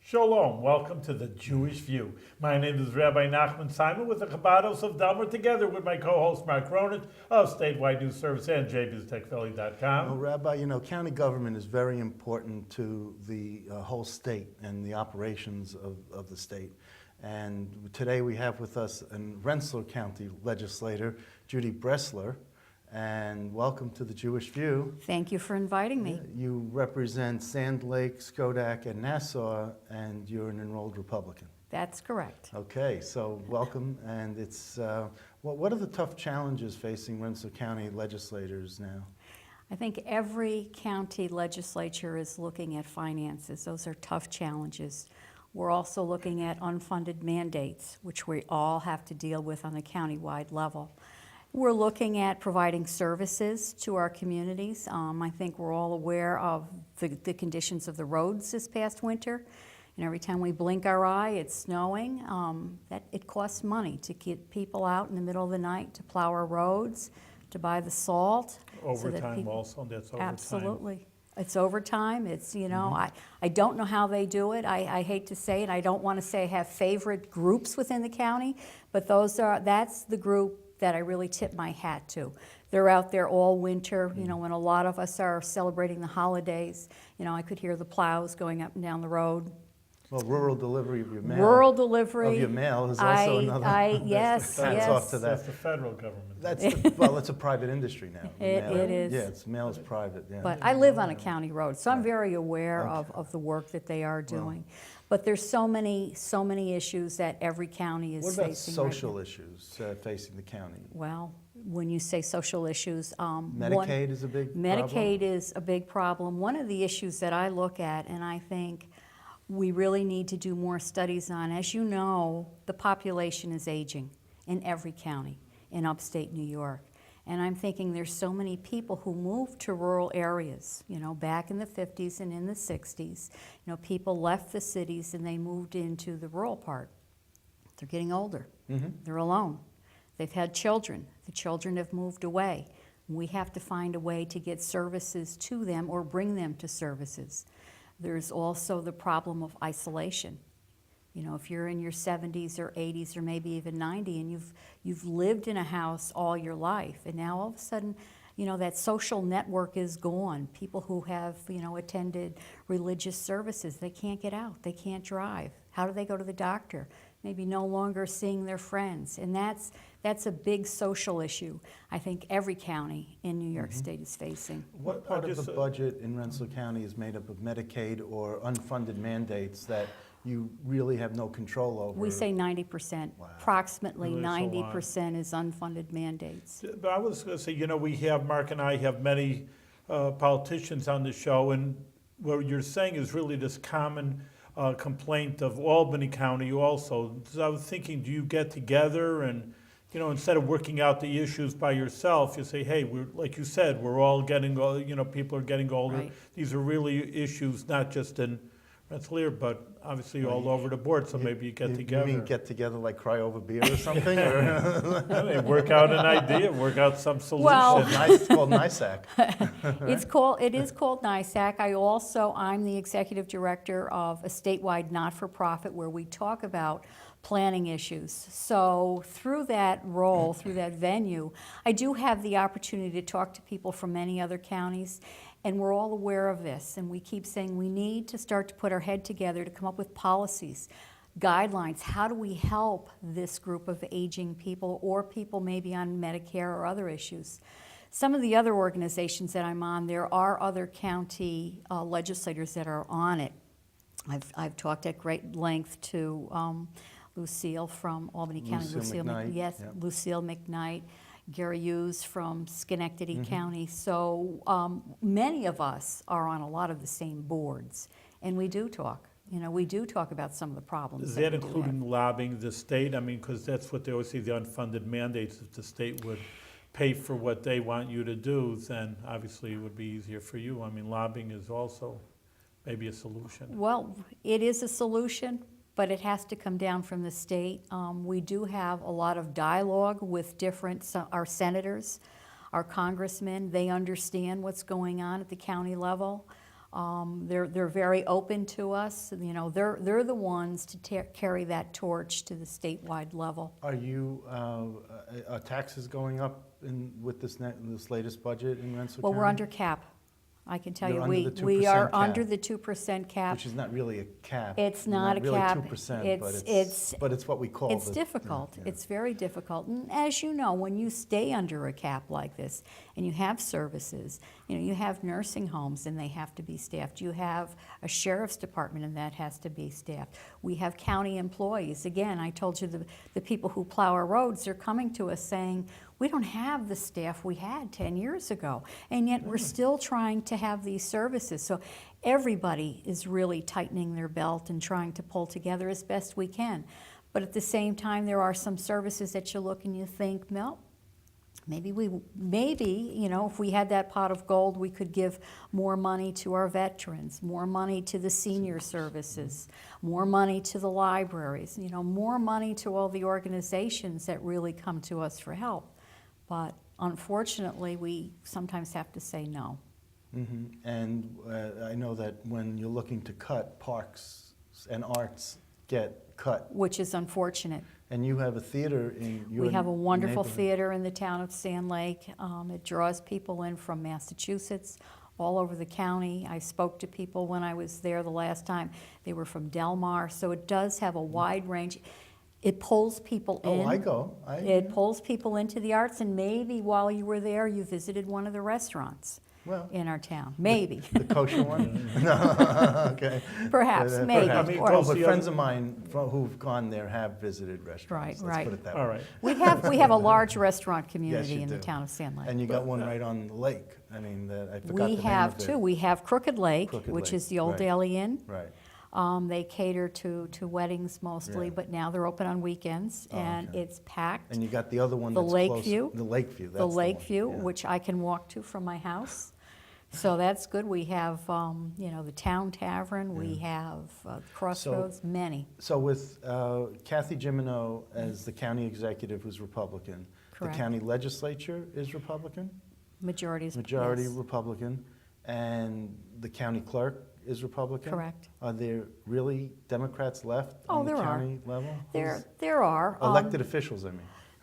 Shalom, welcome to the Jewish View. My name is Rabbi Nachman Simon with the Chabados of Delmer, together with my co-host Mark Ronan of Statewide News Service and jbiztechvalley.com. Well, Rabbi, county government is very important to the whole state and the operations of the state. And today we have with us a Rensselaer County Legislator, Judy Breselor. And welcome to the Jewish View. Thank you for inviting me. You represent Sand Lake, Schodack, and Nassau, and you're an enrolled Republican. That's correct. Okay, so welcome. And it's what are the tough challenges facing Rensselaer County legislators now? I think every county legislature is looking at finances. Those are tough challenges. We're also looking at unfunded mandates, which we all have to deal with on a county-wide level. We're looking at providing services to our communities. I think we're all aware of the conditions of the roads this past winter. And every time we blink our eye, it's snowing. That it costs money to get people out in the middle of the night to plow our roads, to buy the salt. Overtime also, that's overtime. Absolutely. It's overtime. It's, I don't know how they do it. I hate to say it. I don't want to say I have favorite groups within the county, but that's the group that I really tip my hat to. They're out there all winter, when a lot of us are celebrating the holidays. I could hear the plows going up and down the road. Well, rural delivery of your mail. Rural delivery. Of your mail is also another. Yes. Off to that. That's the federal government. It's a private industry now. It is. Yeah, mail is private. Yeah. But I live on a county road, so I'm very aware of the work that they are doing. But there's so many issues that every county is facing. What about social issues facing the county? Well, when you say social issues, Medicaid is a big problem? Medicaid is a big problem. One of the issues that I look at, and I think we really need to do more studies on, as you know, the population is aging in every county in upstate New York. And I'm thinking there's so many people who moved to rural areas, back in the 50s and in the 60s. People left the cities and they moved into the rural part. They're getting older. Mm-hmm. They're alone. They've had children. The children have moved away. We have to find a way to get services to them or bring them to services. There's also the problem of isolation. If you're in your 70s or 80s or maybe even 90 and you've lived in a house all your life, and now all of a sudden, that social network is gone. People who have, attended religious services, they can't get out, they can't drive. How do they go to the doctor? Maybe no longer seeing their friends. And that's a big social issue I think every county in New York State is facing. What part of the budget in Rensselaer County is made up of Medicaid or unfunded mandates that you really have no control over? We say 90%. Wow. Approximately Really, 90% is unfunded mandates. But I was going to say, Mark and I have many politicians on the show, and what you're saying is really this common complaint of Albany County also. So I was thinking, do you get together and, instead of working out the issues by yourself, you say, hey, like you said, we're all getting, people are getting older. Right. These are really issues not just in Rensselaer, but obviously all over the board, so maybe you get together. You mean get together like cry over beer or something? Or? Work out an idea, work out some solution. Well, It's called NISAC. It is called NISAC. I'm the executive director of a statewide not-for-profit where we talk about planning issues. So through that role, through that venue, I do have the opportunity to talk to people from many other counties. And we're all aware of this, and we keep saying we need to start to put our head together to come up with policies, guidelines. How do we help this group of aging people or people maybe on Medicare or other issues? Some of the other organizations that I'm on, there are other county legislators that are on it. I've talked at great length to Lucille from Albany County. Lucille McKnight. Yes, yep. Lucille McKnight. Gary Hughes from Schenectady County. So many of us are on a lot of the same boards, and we do talk. We do talk about some of the problems. Is that including lobbying the state? I mean, because that's what they always say, the unfunded mandates. If the state would pay for what they want you to do, then obviously it would be easier for you. I mean, lobbying is also maybe a solution. Well, it is a solution, but it has to come down from the state. We do have a lot of dialogue with our senators, our congressmen. They understand what's going on at the county level. They're very open to us. You know, they're the ones to carry that torch to the statewide level. Are you, are taxes going up with this latest budget in Rensselaer Well, County? we're under cap. I can tell You're you, under the we 2% are cap. under the 2% cap. Which is not really a cap. It's not a really cap. 2%, but It's but it's what we call It's the- difficult. yeah. It's very difficult. And as you know, when you stay under a cap like this and you have services, you know, you have nursing homes and they have to be staffed. You have a sheriff's department and that has to be staffed. We have county employees. Again, I told you the people who plow our roads, they're coming to us saying, we don't have the staff we had 10 years ago, and yet we're still trying to have these services. So everybody is really tightening their belt and trying to pull together as best we can. But at the same time, there are some services that you look and you think, no, maybe, you know, if we had that pot of gold, we could give more money to our veterans, more money to the senior services, more money to the libraries, you know, more money to all the organizations that really come to us for help. But unfortunately, we sometimes have to say no. Mhm. And I know that when you're looking to cut, parks and arts get cut. Which is unfortunate. And you have a theater in your We have a wonderful neighborhood. theater in the town of Sand Lake. It draws people in from Massachusetts, all over the county. I spoke to people when I was there the last time. They were from Del Mar, so it does have a wide range. It pulls people in. Oh, I go. It pulls people into the arts, and maybe while you were there, you visited one of the restaurants Well, in our town. Maybe. the kosher one? No, okay. Perhaps, But, maybe. perhaps. I mean, Or- well, But the friends other- of mine who've gone there have visited restaurants. Right, Let's right. put it that All way. right. we have a large restaurant Yes, community you in the do. town of Sand Lake. And you got one right on the lake. I mean, I forgot the We name have of it. two. We have Crooked Lake, Crooked which Lake, is the old right. Daily Inn. Right. They cater to weddings mostly, Yeah. but now they're open on weekends, Oh, and okay. it's packed. And you got the other one The that's close. Lakeview. The Lakeview, that's The one, Lakeview, yeah. which I can walk to from my house. So that's good. We have, you know, the Town Tavern, we have Crossroads, many. So with Kathy Jimino as the county executive who's Republican, Correct. the county legislature is Republican, Majority majority yes. Republican, and the county clerk is Republican? Correct. Are there really Democrats left Oh, on the there are. county level? There are. Elected officials, I mean.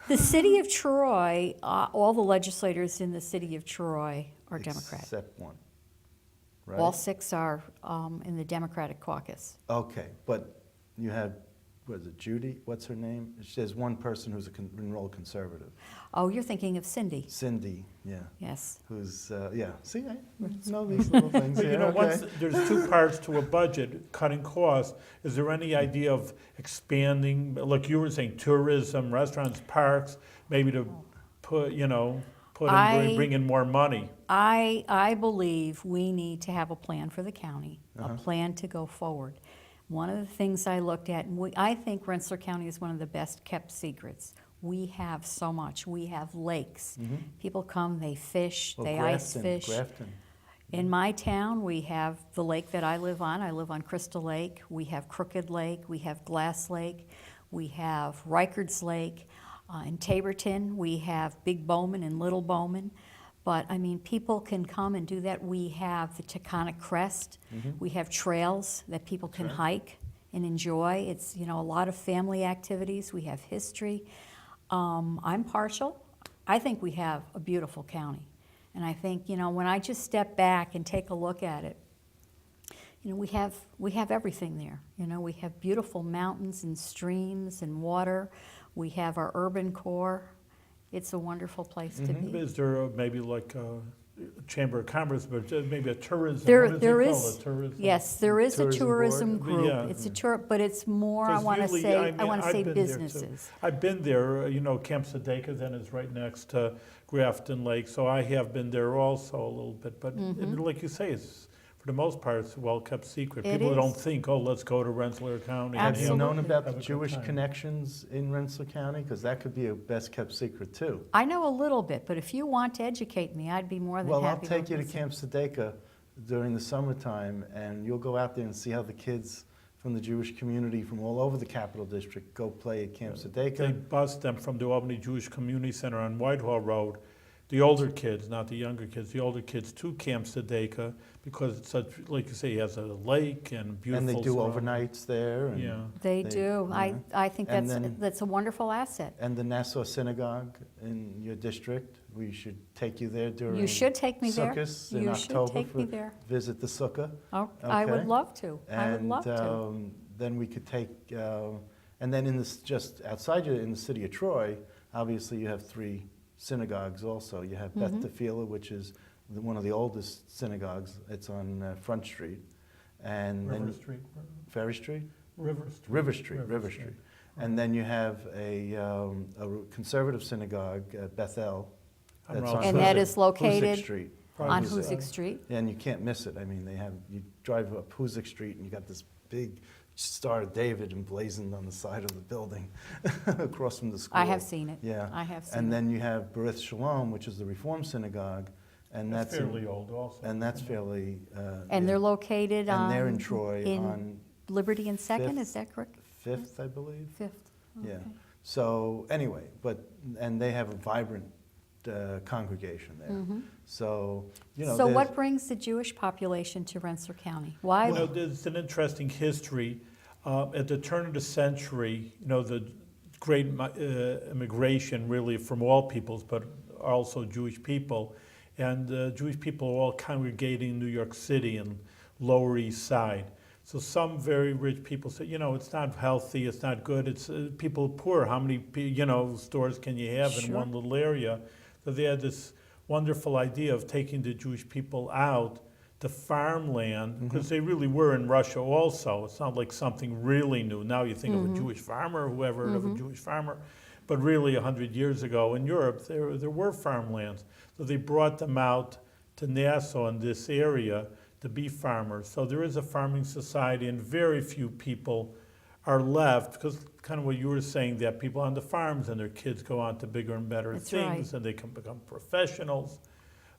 The city of Troy, all the legislators in the city of Troy are Democrat. Except one, right? All 6 are in the Democratic caucus. Okay, but you have, what is it, Judy? What's her name? There's one person who's enrolled conservative. Oh, you're thinking of Cindy. Cindy, yeah. Yes. Who's, yeah, see, I know these little things. But you yeah, know, okay. once, there's two parts to a budget, cutting costs. Is there any idea of expanding, like you were saying, tourism, restaurants, parks, maybe to put, you know, bring in more money? I believe we need to have a plan for the county, Uh-huh. a plan to go forward. One of the things I looked at, and I think Rensselaer County is one of the best kept secrets. We have so much. We have lakes. Mhm. People come, they fish, Well, they Grafton, ice fish. Grafton. In my town, we have the lake that I live on. I live on Crystal Lake. We have Crooked Lake. We have Glass Lake. We have Reichard's Lake. In Taborton, we have Big Bowman and Little Bowman. But, I mean, people can come and do that. We have the Taconic Crest. Mhm. We have trails that people can That's hike and enjoy. It's, you know, a lot of family activities. We have history. I'm partial. I think we have a beautiful county. And I think, you know, when I just step back and take a look at it, you know, we have everything there. You know, we have beautiful mountains and streams and water. We have our urban core. It's a wonderful place to be. Is there maybe like a Chamber of Commerce, but maybe a tourism? There what does it is, call it, tourism? yes, there is a Tourism tourism board? group. Yeah. It's a tour, but it's more, I 'Cause want to usually, say, I mean, I've been there, too. businesses. I've been there, you know, Camp Sedeka then is right next to Grafton Lake, so I have been there also a little bit. But like you say, it's, for the most part, it's a well-kept secret. It People don't is. think, oh, let's go to Rensselaer County. and Have you Absolutely. known about have the a good Jewish time. connections in Rensselaer County? Because that could be a best-kept secret, too. I know a little bit, but if you want to educate me, I'd be more than happy. Well, I'll take you to listen. Camp Sedeka during the summertime, and you'll go out there and see how the kids from the Jewish community from all over the Capital District go play at Camp They Sedeka. bus them from the Albany Jewish Community Center on Whitehall Road the older kids, not the younger kids, the older kids to Camp Sedeka because it's such, like you say, it has a lake and beautiful. And they do surroundings. overnights there. And Yeah. They do. yeah. I think And that's, then- that's a wonderful asset. And the Nassau Synagogue in your district, we should take you there during You should take me there. Sukkot in You should October take me for there. visit the sukkah. Oh, I would Okay. love to. I would And love to. then we could take, and then in this, just outside you, in the city of Troy, obviously you have 3 synagogues also. You have Beth Tefillah, which is one of the oldest synagogues. It's on Front Street. And River then Street. Ferry Street? River Street. River Street. And then you have a conservative synagogue, Bethel. On that's Route And that is Hoosick located Street. on Probably Hoosick Street. And you can't miss it. I mean, you drive up Hoosick Street and you got this big Star of David emblazoned on the side of the building across from the school. I have seen it. Yeah. I have seen And it. then you have Berith Shalom, which is the Reform Synagogue, and That's that's in- fairly old also. and that's fairly. And yeah. they're located on. And they're in Troy in on Liberty and Second, Fifth. is that correct? 5th, I believe. 5th. Yeah. Okay. So anyway, and they have a vibrant congregation there. Mhm. So you know. So there's- what brings the Jewish population to Rensselaer County? Why? You know, there's an interesting history. At the turn of the century, you know, the great immigration really from all peoples, but also Jewish people. And Jewish people are all congregating in New York City and Lower East Side. So some very rich people say, you know, it's not healthy, it's not good, it's people poor. How many, stores can you have in Sure. one little area? So they had this wonderful idea of taking the Jewish people out to farmland, because they really were in Russia also. It's not like something really new. Now you think of a Jewish farmer, whoever heard of a Jewish farmer, but really 100 years ago in Europe, there were farmlands. So they brought them out to Nassau in this area to be farmers. So there is a farming society, and very few people are left, because kind of what you were saying, that people on the farms and their kids go on to bigger and better That's things, right. and they can become professionals.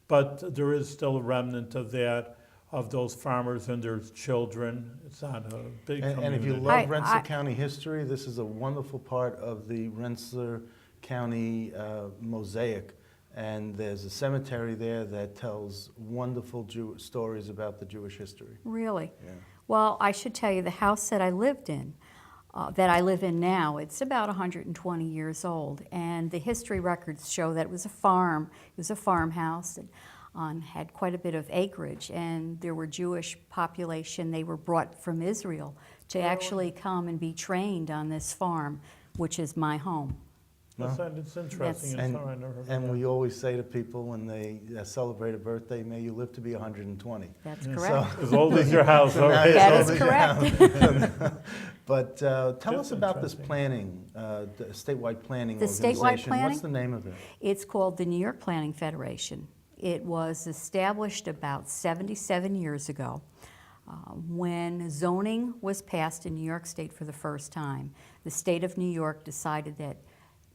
But there is still a remnant of that, of those farmers and their children. It's not a big community. And if you I- love Rensselaer County history, this is a wonderful part of the Rensselaer County mosaic. And there's a cemetery there that tells wonderful stories about the Jewish history. Really? Yeah. Well, I should tell you, the house that I lived in, that I live in now, it's about 120 years old. And the history records show that it was a farm. It was a farmhouse that had quite a bit of acreage. And there were Jewish population. They were brought from Israel to actually come and be trained on this farm, which is my home. It's interesting. And, It's all right, I never heard and of we always say to people when they celebrate a birthday, may you live to be 120. That's Yeah. correct. that. As old as your house, So now okay. That it's is over correct. But tell That's us about this interesting. planning, the statewide planning The statewide organization. planning? What's the name of it? It's called the New York Planning Federation. It was established about 77 years ago when zoning was passed in New York State for the first time. The state of New York decided that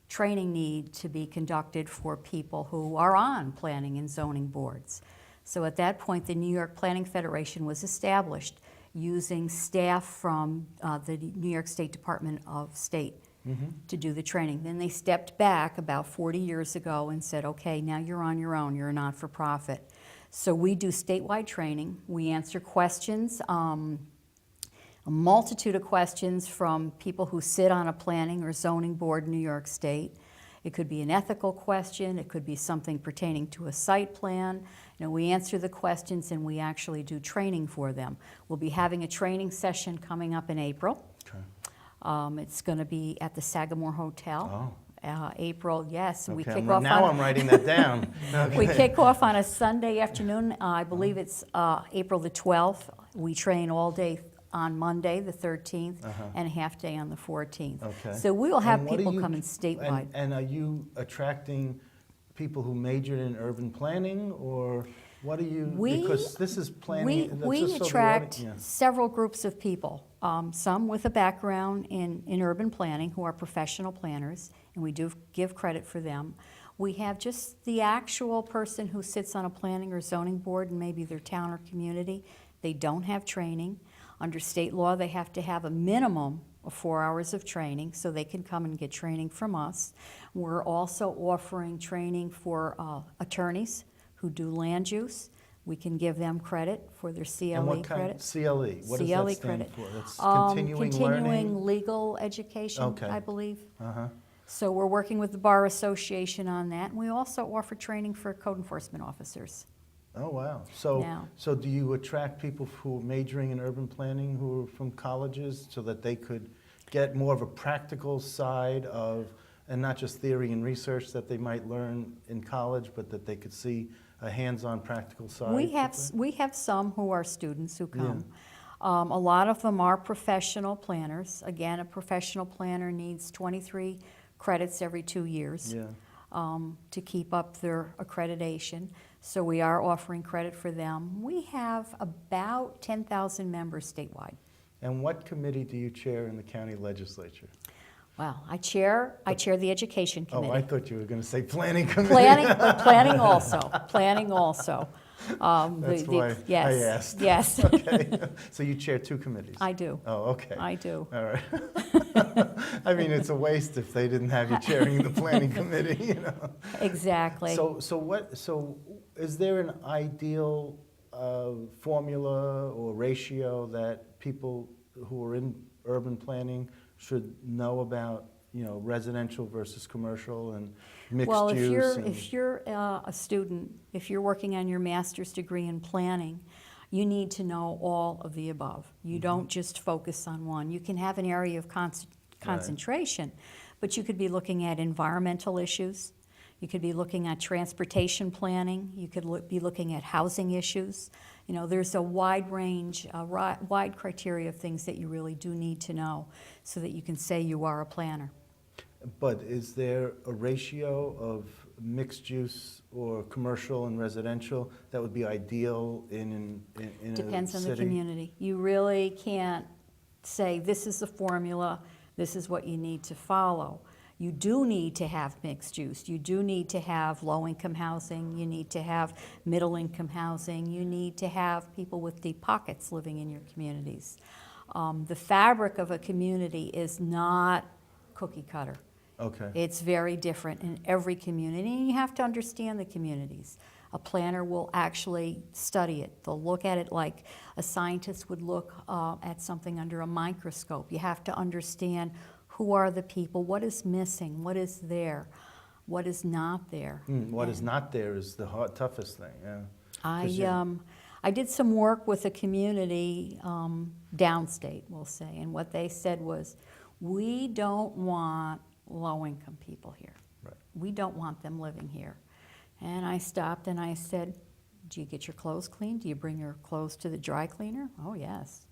training need to be conducted for people who are on planning and zoning boards. So at that point, the New York Planning Federation was established using staff from the New York State Department of State to do the training. Then they stepped back about 40 years ago and said, okay, now you're on your own, you're a not-for-profit. So we do statewide training. We answer questions, a multitude of questions from people who sit on a planning or zoning board in New York State. It could be an ethical question, it could be something pertaining to a site plan. You know, we answer the questions and we actually do training for them. We'll be having a training session coming up in April. Okay. It's going to be at the Sagamore Hotel. April, yes. We Okay, kick off now on I'm writing that down. we Okay. kick off on a Sunday afternoon. I believe it's April the 12th. We train all day on Monday, the 13th, and a half day on the 14th. Okay. So we will have And what people are you- coming statewide. And are you attracting people who majored in urban planning, or what are you? Because this is planning. that's We just so the attract yeah. several groups of people, some with a background in urban planning who are professional planners, and we do give credit for them. We have just the actual person who sits on a planning or zoning board in maybe their town or community. They don't have training. Under state law, they have to have a minimum of 4 hours of training, so they can come and get training from us. We're also offering training for attorneys who do land use. We can give them credit for their CLE And what kind, credit. CLE, what does CLE that stand credit. for? That's continuing learning? Continuing legal education, Okay. I believe. Uh-huh. So we're working with the Bar Association on that, and we also offer training for code enforcement officers. Oh, wow. Now. So do you attract people who are majoring in urban planning who are from colleges so that they could get more of a practical side of, and not just theory and research that they might learn in college, but that they could see a hands-on practical side? We have some who are students who come. A lot of them are professional planners. Again, a professional planner needs 23 credits every 2 years. Yeah. To keep up their accreditation. So we are offering credit for them. We have about 10,000 members statewide. And what committee do you chair in the county legislature? Well, I chair the education Oh, I committee. thought you were going to say planning committee. Planning also. That's why yes, I asked. Yes, Okay. So you chair 2 committees? I do. Oh, okay. I do. All right. I mean, it's a waste if they didn't have you chairing the planning committee, you know? Exactly. So is there an ideal formula or ratio that people who are in urban planning should know about, you know, residential versus commercial and mixed Well, use? if you're a student, if you're working on your master's degree in planning, you need to know all of the above. You don't just focus on one. You can have an area of concentration, but you could be looking at environmental issues. You could be looking at transportation planning. You could be looking at housing issues. You know, there's a wide range, wide criteria of things that you really do need to know so that you can say you are a planner. But is there a ratio of mixed use or commercial and residential that would be ideal in a Depends on the city? community. You really can't say, this is the formula, this is what you need to follow. You do need to have mixed use. You do need to have low-income housing. You need to have middle-income housing. You need to have people with deep pockets living in your communities. The fabric of a community is not cookie cutter. Okay. It's very different in every community, and you have to understand the communities. A planner will actually study it. They'll look at it like a scientist would look at something under a microscope. You have to understand who are the people, what is missing, what is there, what is not there. What is not there is the toughest thing, yeah. 'Cause I did some work with a community downstate, we'll say, and what they said was, we don't want low-income people here. Right. We don't want them living here. And I stopped and I said, do you get your clothes cleaned? Do you bring your clothes to the dry cleaner? Oh, yes.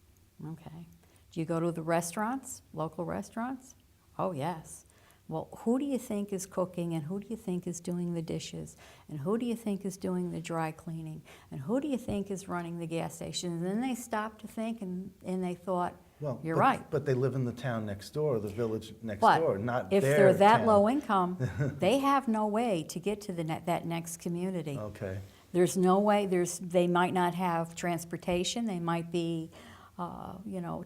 Okay. Do you go to the restaurants, local restaurants? Oh, yes. Well, who do you think is cooking, and who do you think is doing the dishes, and who do you think is doing the dry cleaning, and who do you think is running the gas station? And then they stopped to think, and they thought, you're right. But they live in the town next door, the village next But door, not if their they're that town. low income, they have no way to get to that next community. Okay. There's no way. They might not have transportation. They might be,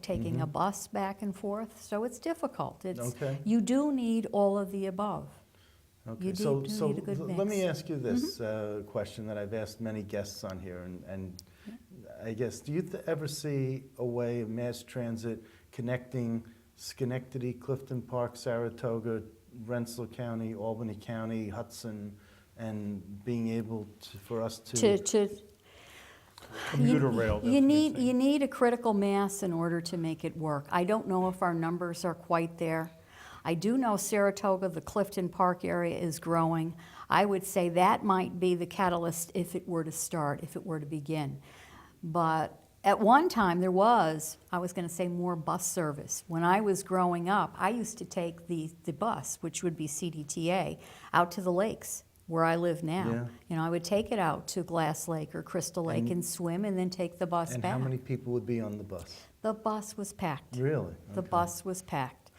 taking a bus back and forth. So it's difficult. Okay. You do need all of the above. Okay. You do need a good mix. Let me ask you this question that I've asked many guests on here, and I guess, do you ever see a way of mass transit connecting Schenectady, Clifton Park, Saratoga, Rensselaer County, Albany County, Hudson, and being able for us to Commuter rail. that's You what you're need saying. you need a critical mass in order to make it work. I don't know if our numbers are quite there. I do know Saratoga, the Clifton Park area is growing. I would say that might be the catalyst if it were to start, if it were to begin. But at one time there was, I was going to say, more bus service. When I was growing up, I used to take the bus, which would be CDTA, out to the lakes where I live now. Yeah. You know, I would take it out to Glass Lake or Crystal Lake and swim and then take the bus and back. how many people would be on the bus? The bus was packed. Really? The Okay. bus was packed.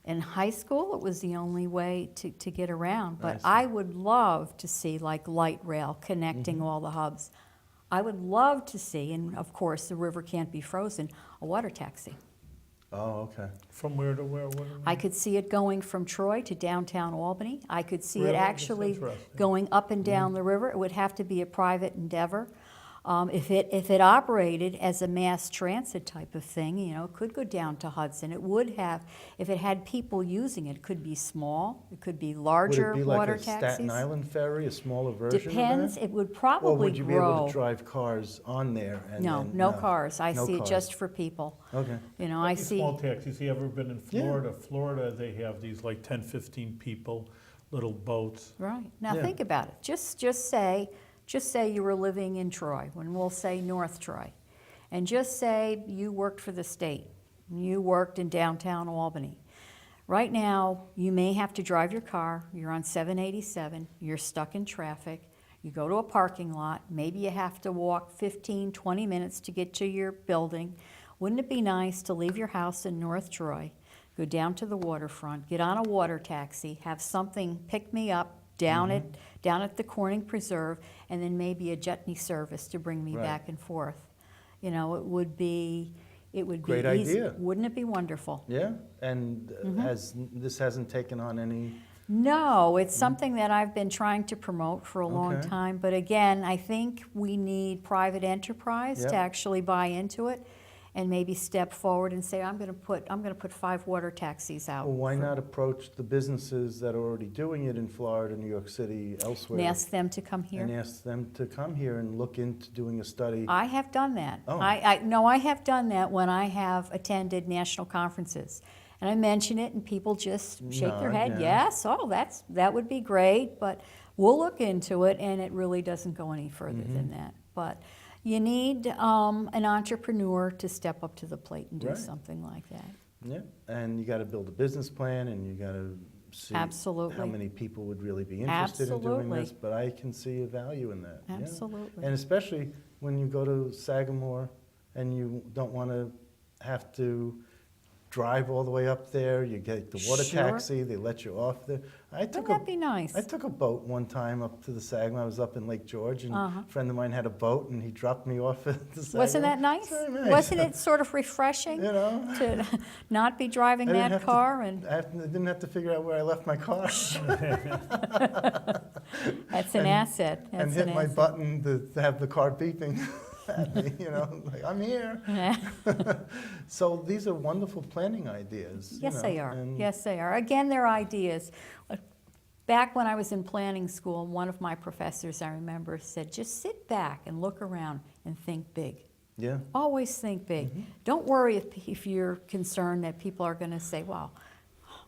In high school, it was the only way to get around. But see. I would love to see like light rail connecting all the hubs. I would love to see, and of course the river can't be frozen, a water taxi. Oh, okay. From where to where? I could see it going from Troy to downtown Albany. I could see Really? it That's actually interesting. going up and down the river. It would have to be a private endeavor. If it operated as a mass transit type of thing, you know, it could go down to Hudson. It would have, if it had people using it, it could be small, it could be larger Would it be water like a taxis. Staten Island ferry, a smaller version Depends, of that? it would Or probably would you be able grow. to drive cars on there? And No, then- no cars. I No see it cars. just for people. Okay. You know, Like I these see. small taxis, you ever been in Yeah. Florida? Florida, they have these like 10, 15 people, little boats. Right. Now Yeah. think about it. Just say you were living in Troy, when we'll say North Troy, and just say you worked for the state. You worked in downtown Albany. Right now, you may have to drive your car. You're on 787. You're stuck in traffic. You go to a parking lot. Maybe you have to walk 15, 20 minutes to get to your building. Wouldn't it be nice to leave your house in North Troy, go down to the waterfront, get on a water taxi, have something pick me up down at the Corning Preserve, and then maybe a Jetney service to bring me Right. back and forth. You know, it would be Great easy. idea. Wouldn't it be wonderful? Yeah, and this hasn't taken on any, No, it's something that I've been trying to promote for a long Okay. time, but again, I think we need private enterprise Yep. to actually buy into it and maybe step forward and say, I'm gonna put 5 water taxis out. well, why not approach the businesses that are already doing it in Florida, New York City, elsewhere? And ask them to come And here. ask them to come here and look into doing a study. I have done that. Oh. I have done that when I have attended national conferences. And I mention it and people just shake their Nod, head, yeah. yes, oh, that would be great, but we'll look into it, and it really doesn't go any further Mm-hmm. than that. But you need an entrepreneur to step up to the plate and do Right. something like that. Yeah, and you got to build a business plan, and you got to see Absolutely. how many people would really be interested in doing Absolutely. this. But I can see a value in that. yeah. Absolutely. And especially when you go to Sagamore and you don't want to have to drive all the way up there. You get the water Sure. taxi. They let you off there. Wouldn't that be nice? I took a boat one time up to the Sagamore. I was up in Lake George, and Uh-huh. a friend of mine had a boat, and he dropped me off at the Sagamore. Wasn't that nice? It's very nice. Wasn't it sort of refreshing You know? to not be driving I didn't that have to- car? And I didn't have to figure out where I left my car. that's an asset. and That's hit an my asset. button to have the car beeping at me, you know, like, I'm here. Yeah. So these are wonderful planning ideas. you Yes, know, they are. and- Yes, they are. Again, they're ideas. Back when I was in planning school, one of my professors, I remember, said, just sit back and look around and think big. Yeah, Always think big. Don't worry if you're concerned that people are going to say, wow,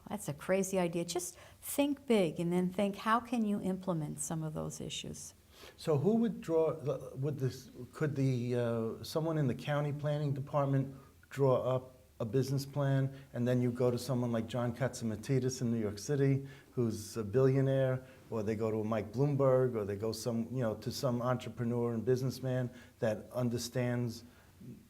that's a crazy idea. Just think big, and then think, how can you implement some of those issues? so who would could someone in the county planning department draw up a business plan, and then you go to someone like John Katzimatidis in New York City, who's a billionaire, or they go to a Mike Bloomberg, or they go to some entrepreneur and businessman that understands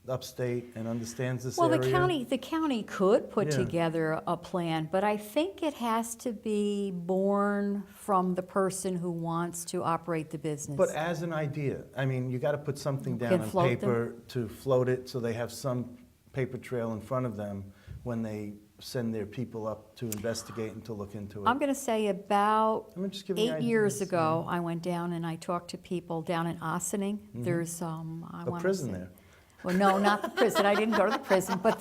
upstate and understands this Well, area? the county could put Yeah. together a plan, but I think it has to be born from the person who wants to operate the business. But as an idea, I mean, you got to put something You down can on float paper to float it, so they have some paper trail in front of them when they send their people up to investigate and to look into it. I'm going to say about I'm just giving you 8 years ideas, ago, I went down and I talked to people down in Ossining. There's, I A wanna prison say- there. Well, no, not the prison. I didn't go to the prison, but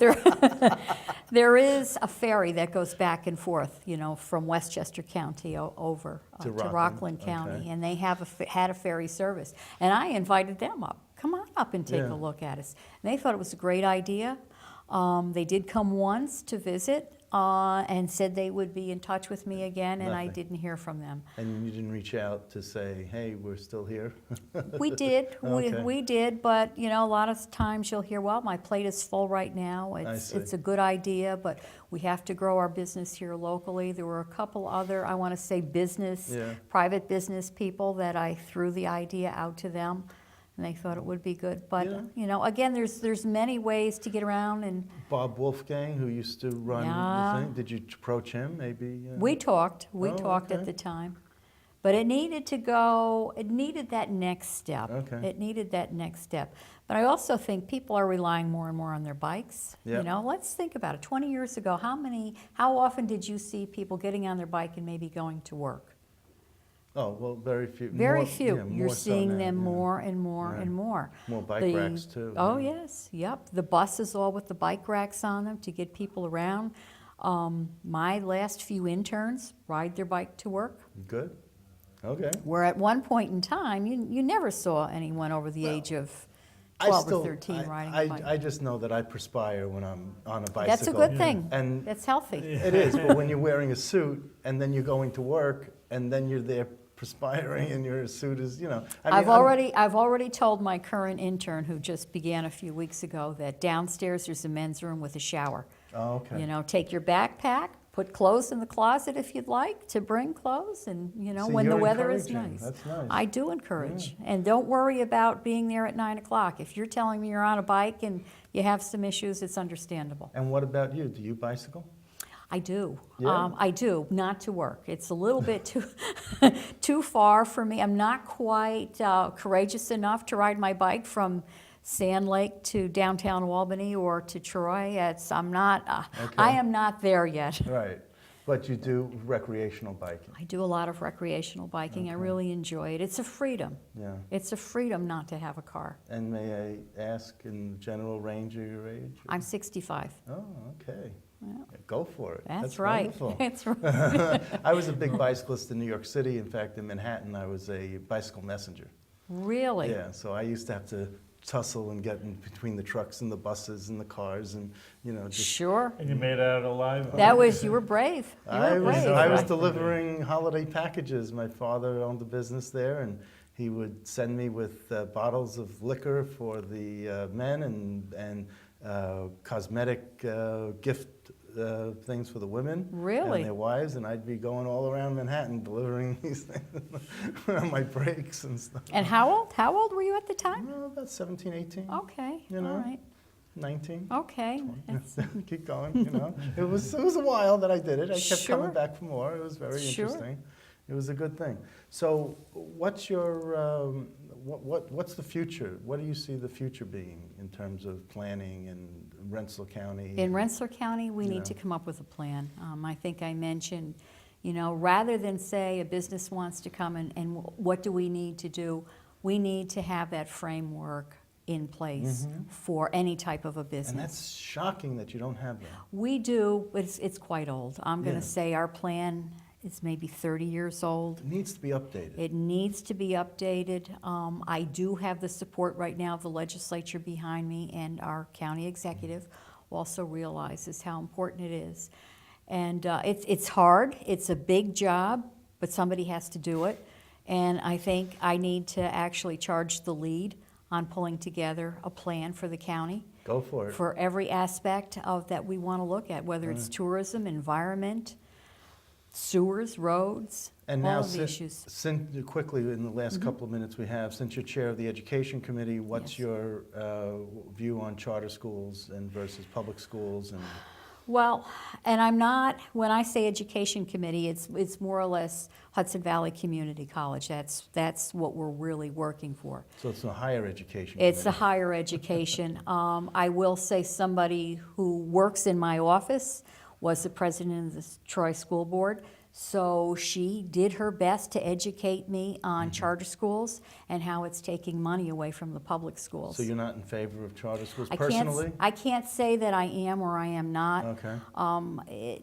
there is a ferry that goes back and forth, you know, from Westchester County over To to Rockland, Rockland County, okay. and they had a ferry service. And I invited them up. Come on up and take Yeah. a look at us. And they thought it was a great idea. They did come once to visit and said they would be in touch with me again, and I Nothing. didn't hear from them. And you didn't reach out to say, hey, we're still here? We did, Okay. we did, but, you know, a lot of times you'll hear, well, my plate is full right now. see. It's a good idea, but we have to grow our business here locally. There were a couple other, I want to say Yeah. private business people that I threw the idea out to them, and they thought it would be good. But, Yeah. you know, again, there's many ways to get around, and Bob Wolfgang, who used to run Yeah. the thing, did you approach him maybe? we talked Oh, at okay. the time. But it needed to go, it needed that next step. Okay. It needed that next step. But I also think people are relying more and more on their bikes. Yep. You know, let's think about it. 20 years ago, how often did you see people getting on their bike and maybe going to work? Oh, well, very few. Very More- few. yeah, You're more so seeing now, them yeah. more and more Right. and more. More bike The- racks, too. Oh, yeah. yes, yep. The buses all with the bike racks on them to get people around. My last few interns ride their bike to work, Good. Okay. where at one point in time, you never saw anyone over the Well, age of I 12 still- or 13 riding I, a bike. I just know that I perspire when I'm on a bicycle. That's a good thing. And That's healthy. it is, but when you're wearing a suit and then you're going to work and then you're there perspiring and your suit is, I mean, I've already told my current intern, who just began a few weeks ago, that downstairs there's a men's room with a shower. Oh, okay. You know, take your backpack, put clothes in the closet if you'd like to bring clothes, and, So when the you're weather is encouraging. nice. That's nice. I do encourage. And don't worry about being there at 9 o'clock. If you're telling me you're on a bike and you have some issues, it's understandable. And what about you? Do you bicycle? I do. Yeah? I do, not to work. It's a little bit too, too far for me. I'm not quite courageous enough to ride my bike from Sand Lake to downtown Albany or to Troy. Okay. I am not there yet. Right. But you do recreational biking. I do a lot of recreational biking. I Okay. really enjoy it. It's a freedom. Yeah. It's a freedom not to have a car. And may I ask, in general range of your age? I'm 65. Oh, okay. Yeah. Go for it. That's right. Wonderful. That's right. I was a big bicyclist in New York City. In fact, in Manhattan, I was a bicycle messenger. Really? Yeah, so I used to have to tussle and get in between the trucks and the buses and the cars and, just... Sure. And you made it out alive? You were brave. You were brave. I was right? delivering holiday packages. My father owned a business there, and he would send me with bottles of liquor for the men and cosmetic gift things for the women Really? and their wives, and I'd be going all around Manhattan delivering these things on my breaks and stuff. And how old? How old were you at the time? Well, about 17, 18, Okay. You know? All right. 19. Okay. That's- Keep going, It was a while that I did it. I kept Sure. coming back for more. It was very Sure. interesting. It was a good thing. So, what's your what's the future? What do you see the future being in terms of planning in Rensselaer County? In Rensselaer County, we You need know. to come up with a plan. I think I mentioned, rather than say a business wants to come and what do we need to do, we need to have that framework in place for any type of a business. And that's shocking that you don't have that. We do, but it's quite old. I'm going Yeah. to say our plan is maybe 30 years old. It needs to be updated. It needs to be updated. I do have the support right now of the legislature behind me, and our county executive also realizes how important it is. And it's hard. It's a big job, but somebody has to do it. And I think I need to actually charge the lead on pulling together a plan for the county Go for it. for every aspect of that we want to look at, whether it's tourism, environment, sewers, roads, And all now, of the issues. quickly, in the last couple of minutes we have, since you're chair of the Education Committee, what's Yes. your view on charter schools and versus public schools? And Well, and I'm not, when I say education committee, it's more or less Hudson Valley Community College. That's what we're really working for. so it's a higher education. It's a committee. higher education. I will say somebody who works in my office was the president of the Troy School Board. So she did her best to educate me on charter schools and how it's taking money away from the public schools. So you're not in favor of charter schools I personally? can't say that I am or I am not. Okay.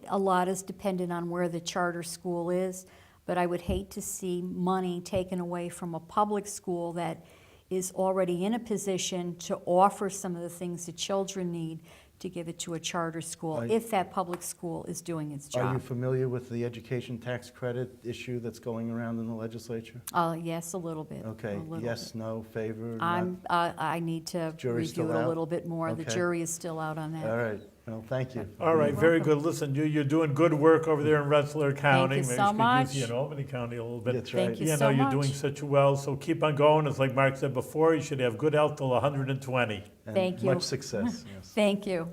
A lot is dependent on where the charter school is, but I would hate to see money taken away from a public school that is already in a position to offer some of the things that children need, to give it to a charter school if that public school is doing its Are you job. familiar with the education tax credit issue that's going around in the legislature? Yes, a little bit. Okay, a little yes, no, favor? I need to Jury's review still it a out? little bit more. The Okay. jury is still out on that. All right, well, thank you. All right, You're very welcome. good. Listen, you're doing good work over there in Rensselaer County. you Maybe so could much. use you in Albany County a little bit. That's right. Thank you You so know, you're much. doing such well, so keep on going. It's like Mark said before, you should have good health till 120. And Thank you. Much success, yes. Thank you.